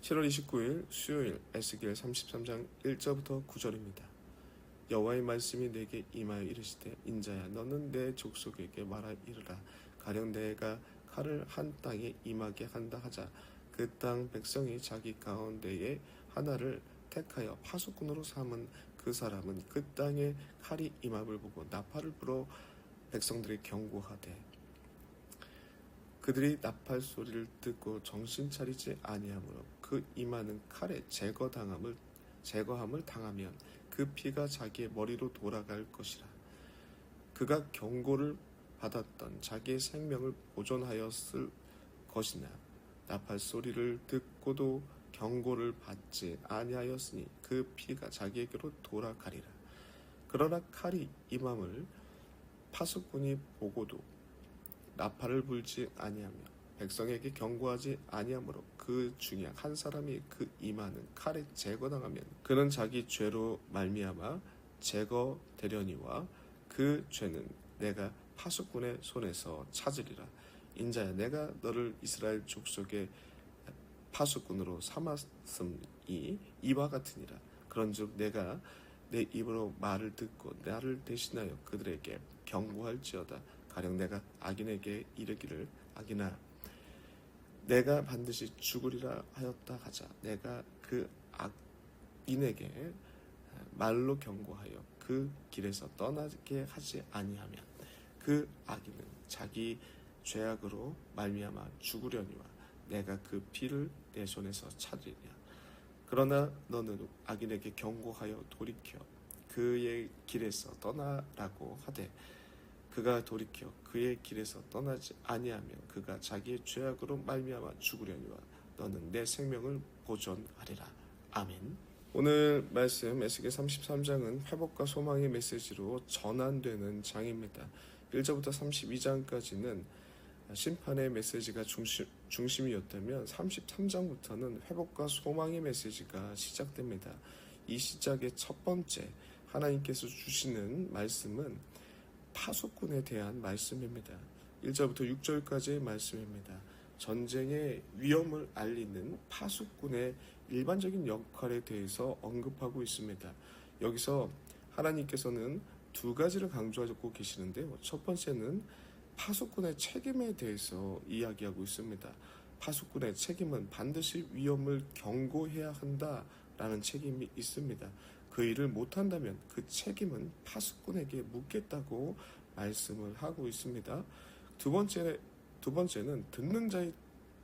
7월 29일 수요일 에스겔 33장 1절부터 9절입니다. 여호와의 말씀이 내게 임하여 이르시되 인자야 너는 내 족속에게 말하 이르라. 가령 내가 칼을 한 땅에 임하게 한다 하자. 그 땅 백성이 자기 가운데에 하나를 택하여 파수꾼으로 삼은 그 사람은 그 땅에 칼이 임함을 보고 나팔을 불어 백성들이 경고하되 그들이 나팔 소리를 듣고 정신 차리지 아니하므로 그 임하는 칼에 제거함을 당하면 그 피가 자기의 머리로 돌아갈 것이라. 그가 경고를 받았던 자기의 생명을 보존하였을 것이나 나팔 소리를 듣고도 경고를 받지 아니하였으니 그 피가 자기에게로 돌아가리라. 그러나 칼이 임함을 파수꾼이 보고도 나팔을 불지 아니하며 백성에게 경고하지 아니하므로 그 중에 한 사람이 그 임하는 칼에 제거당하면 그는 자기 죄로 말미암아 제거되려니와 그 죄는 내가 파수꾼의 손에서 찾으리라. 인자야 내가 너를 이스라엘 족속의 파수꾼으로 삼았음이 이와 같으니라. 그런즉 내가 내 입으로 말을 듣고 나를 대신하여 그들에게 경고할지어다. 가령 내가 악인에게 이르기를 악인아 내가 반드시 죽으리라 하였다 하자. 내가 그 악인에게 말로 경고하여 그 길에서 떠나게 하지 아니하면 그 악인은 자기 죄악으로 말미암아 죽으려니와 내가 그 피를 내 손에서 찾으리라. 그러나 너는 악인에게 경고하여 돌이켜 그의 길에서 떠나라고 하되 그가 돌이켜 그의 길에서 떠나지 아니하면 그가 자기의 죄악으로 말미암아 죽으려니와 너는 내 생명을 보존하리라. 아멘. 오늘 말씀 에스겔 33장은 회복과 소망의 메시지로 전환되는 장입니다. 1절부터 32장까지는 심판의 메시지가 중심이었다면 33장부터는 회복과 소망의 메시지가 시작됩니다. 이 시작의 첫 번째 하나님께서 주시는 말씀은 파수꾼에 대한 말씀입니다. 1절부터 6절까지의 말씀입니다. 전쟁의 위험을 알리는 파수꾼의 일반적인 역할에 대해서 언급하고 있습니다. 여기서 하나님께서는 두 가지를 강조하고 계시는데요. 첫 번째는 파수꾼의 책임에 대해서 이야기하고 있습니다. 파수꾼의 책임은 반드시 위험을 경고해야 한다라는 책임이 있습니다. 그 일을 못한다면 그 책임은 파수꾼에게 묻겠다고 말씀을 하고 있습니다. 두 번째는 듣는 자의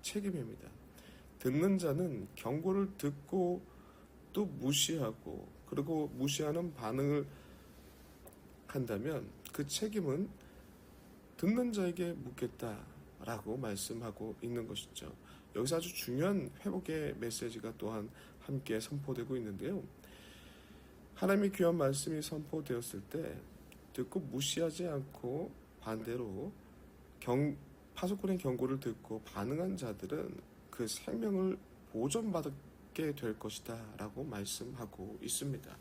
책임입니다. 듣는 자는 경고를 듣고 또 무시하고 그리고 무시하는 반응을 한다면 그 책임은 듣는 자에게 묻겠다라고 말씀하고 있는 것이죠. 여기서 아주 중요한 회복의 메시지가 또한 함께 선포되고 있는데요. 하나님의 귀한 말씀이 선포되었을 때 듣고 무시하지 않고 반대로 파수꾼의 경고를 듣고 반응한 자들은 그 생명을 보존받게 될 것이다 라고 말씀하고 있습니다.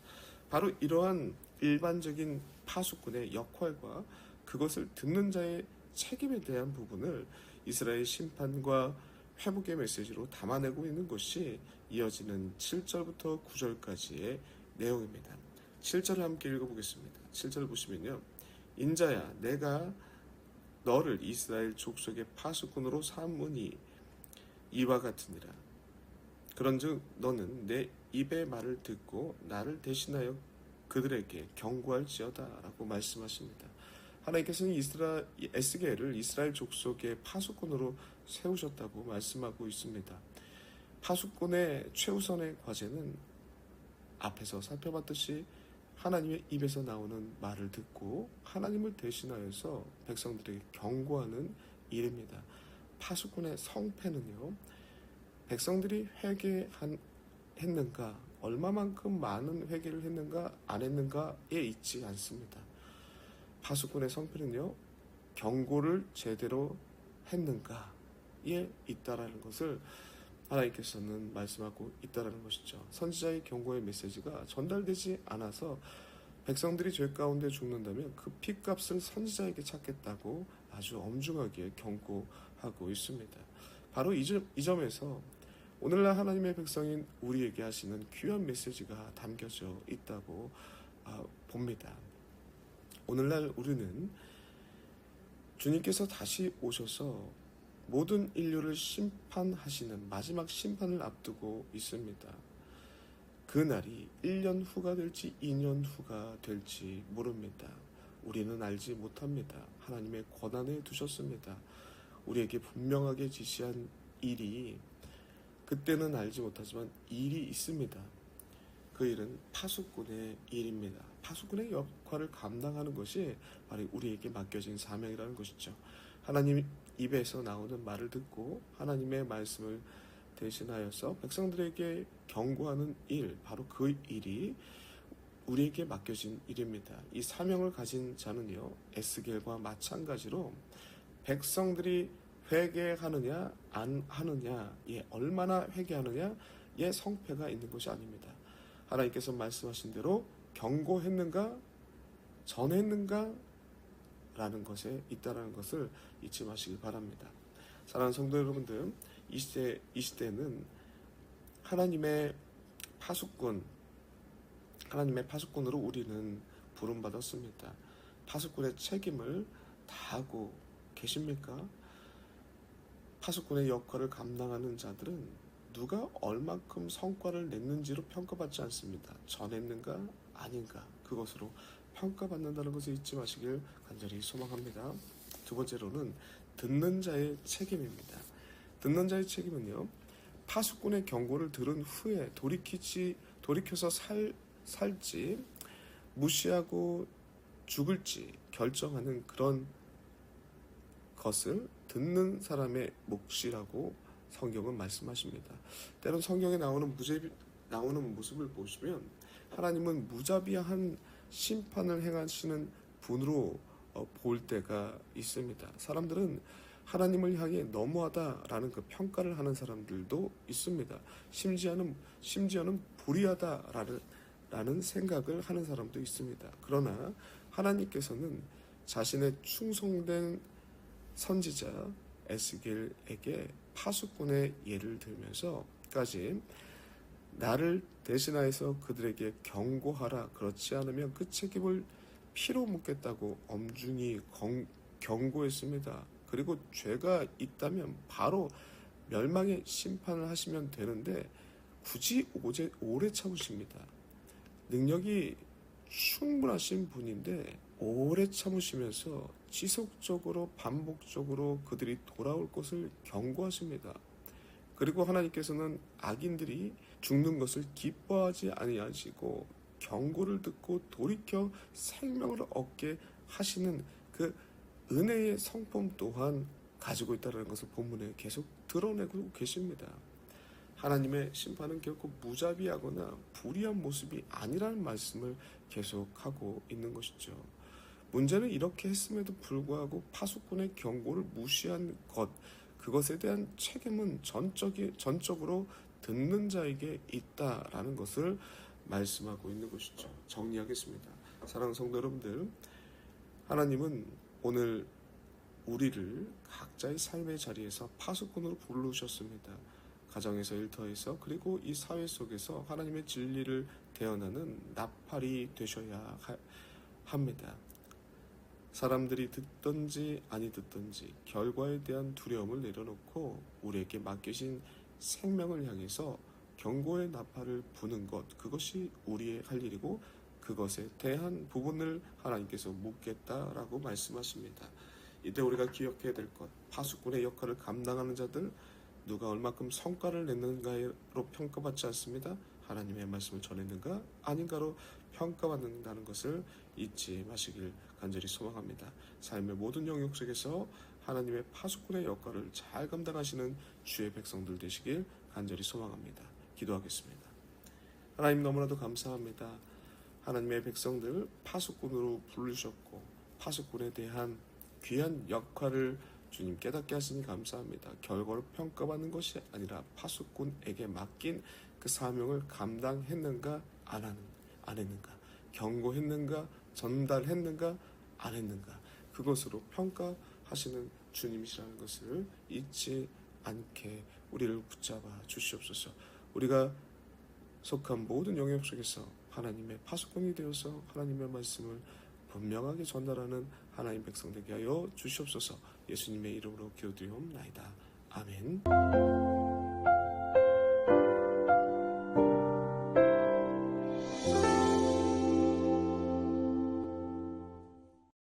바로 이러한 일반적인 파수꾼의 역할과 그것을 듣는 자의 책임에 대한 부분을 이스라엘 심판과 회복의 메시지로 담아내고 있는 것이 이어지는 7절부터 9절까지의 내용입니다. 7절을 함께 읽어보겠습니다. 7절 보시면요. 인자야 내가 너를 이스라엘 족속의 파수꾼으로 삼으니 이와 같으니라. 그런즉 너는 내 입의 말을 듣고 나를 대신하여 그들에게 경고할지어다 라고 말씀하십니다. 하나님께서는 에스겔을 이스라엘 족속의 파수꾼으로 세우셨다고 말씀하고 있습니다. 파수꾼의 최우선의 과제는 앞에서 살펴봤듯이 하나님의 입에서 나오는 말을 듣고 하나님을 대신하여서 백성들에게 경고하는 일입니다. 파수꾼의 성패는요, 백성들이 회개했는가, 얼마만큼 많은 회개를 했는가 안 했는가에 있지 않습니다. 파수꾼의 성패는요, 경고를 제대로 했는가에 있다라는 것을 하나님께서는 말씀하고 있다라는 것이죠. 선지자의 경고의 메시지가 전달되지 않아서 백성들이 죄 가운데 죽는다면 그 핏값을 선지자에게 찾겠다고 아주 엄중하게 경고하고 있습니다. 바로 이 점에서 오늘날 하나님의 백성인 우리에게 하시는 귀한 메시지가 담겨져 있다고 봅니다. 오늘날 우리는 주님께서 다시 오셔서 모든 인류를 심판하시는 마지막 심판을 앞두고 있습니다. 그 날이 1년 후가 될지 2년 후가 될지 모릅니다. 우리는 알지 못합니다. 하나님의 권한에 두셨습니다. 우리에게 분명하게 지시한 일이 그때는 알지 못하지만 일이 있습니다. 그 일은 파수꾼의 일입니다. 파수꾼의 역할을 감당하는 것이 바로 우리에게 맡겨진 사명이라는 것이죠. 하나님 입에서 나오는 말을 듣고 하나님의 말씀을 대신하여서 백성들에게 경고하는 일, 바로 그 일이 우리에게 맡겨진 일입니다. 이 사명을 가진 자는요, 에스겔과 마찬가지로 백성들이 회개하느냐 안 하느냐에 얼마나 회개하느냐에 성패가 있는 것이 아닙니다. 하나님께서 말씀하신 대로 경고했는가 전했는가 라는 것에 있다라는 것을 잊지 마시길 바랍니다. 사랑하는 성도 여러분들, 이 시대는 하나님의 파수꾼으로 우리는 부름받았습니다. 파수꾼의 책임을 다하고 계십니까? 파수꾼의 역할을 감당하는 자들은 누가 얼마큼 성과를 냈는지로 평가받지 않습니다. 전했는가 아닌가 그것으로 평가받는다는 것을 잊지 마시길 간절히 소망합니다. 두 번째로는 듣는 자의 책임입니다. 듣는 자의 책임은요, 파수꾼의 경고를 들은 후에 돌이켜서 살지 무시하고 죽을지 결정하는 그런 것을 듣는 사람의 몫이라고 성경은 말씀하십니다. 때론 성경에 나오는 모습을 보시면 하나님은 무자비한 심판을 행하시는 분으로 볼 때가 있습니다. 사람들은 하나님을 향해 너무하다라는 그 평가를 하는 사람들도 있습니다. 심지어는 불의하다라는 생각을 하는 사람도 있습니다. 그러나 하나님께서는 자신의 충성된 선지자 에스겔에게 파수꾼의 예를 들면서까지 나를 대신하여서 그들에게 경고하라. 그렇지 않으면 그 책임을 피로 묻겠다고 엄중히 경고했습니다. 그리고 죄가 있다면 바로 멸망의 심판을 하시면 되는데 굳이 오래 참으십니다. 능력이 충분하신 분인데 오래 참으시면서 지속적으로 반복적으로 그들이 돌아올 것을 경고하십니다. 그리고 하나님께서는 악인들이 죽는 것을 기뻐하지 아니하시고 경고를 듣고 돌이켜 생명을 얻게 하시는 그 은혜의 성품 또한 가지고 있다는 것을 본문에 계속 드러내고 계십니다. 하나님의 심판은 결코 무자비하거나 불의한 모습이 아니라는 말씀을 계속하고 있는 것이죠. 문제는 이렇게 했음에도 불구하고 파수꾼의 경고를 무시한 그것에 대한 책임은 전적으로 듣는 자에게 있다라는 것을 말씀하고 있는 것이죠. 정리하겠습니다. 사랑하는 성도 여러분들, 하나님은 오늘 우리를 각자의 삶의 자리에서 파수꾼으로 부르셨습니다. 가정에서, 일터에서, 그리고 이 사회 속에서 하나님의 진리를 대언하는 나팔이 되셔야 합니다. 사람들이 듣든지 아니 듣든지 결과에 대한 두려움을 내려놓고 우리에게 맡기신 생명을 향해서 경고의 나팔을 부는 것, 그것이 우리의 할 일이고 그것에 대한 부분을 하나님께서 묻겠다라고 말씀하십니다. 이때 우리가 기억해야 될 것, 파수꾼의 역할을 감당하는 자들, 누가 얼마큼 성과를 냈는가로 평가받지 않습니다. 하나님의 말씀을 전했는가 아닌가로 평가받는다는 것을 잊지 마시길 간절히 소망합니다. 삶의 모든 영역 속에서 하나님의 파수꾼의 역할을 잘 감당하시는 주의 백성들 되시길 간절히 소망합니다. 기도하겠습니다. 하나님, 너무나도 감사합니다. 하나님의 백성들 파수꾼으로 부르셨고 파수꾼에 대한 귀한 역할을 주님 깨닫게 하시니 감사합니다. 결과로 평가받는 것이 아니라 파수꾼에게 맡긴 그 사명을 감당했는가 안 했는가, 경고했는가 전달했는가 안 했는가, 그것으로 평가하시는 주님이시라는 것을 잊지 않게 우리를 붙잡아 주시옵소서. 우리가 속한 모든 영역 속에서 하나님의 파수꾼이 되어서 하나님의 말씀을 분명하게 전달하는 하나님 백성 되게 하여 주시옵소서. 예수님의 이름으로 기도드리옵나이다. 아멘.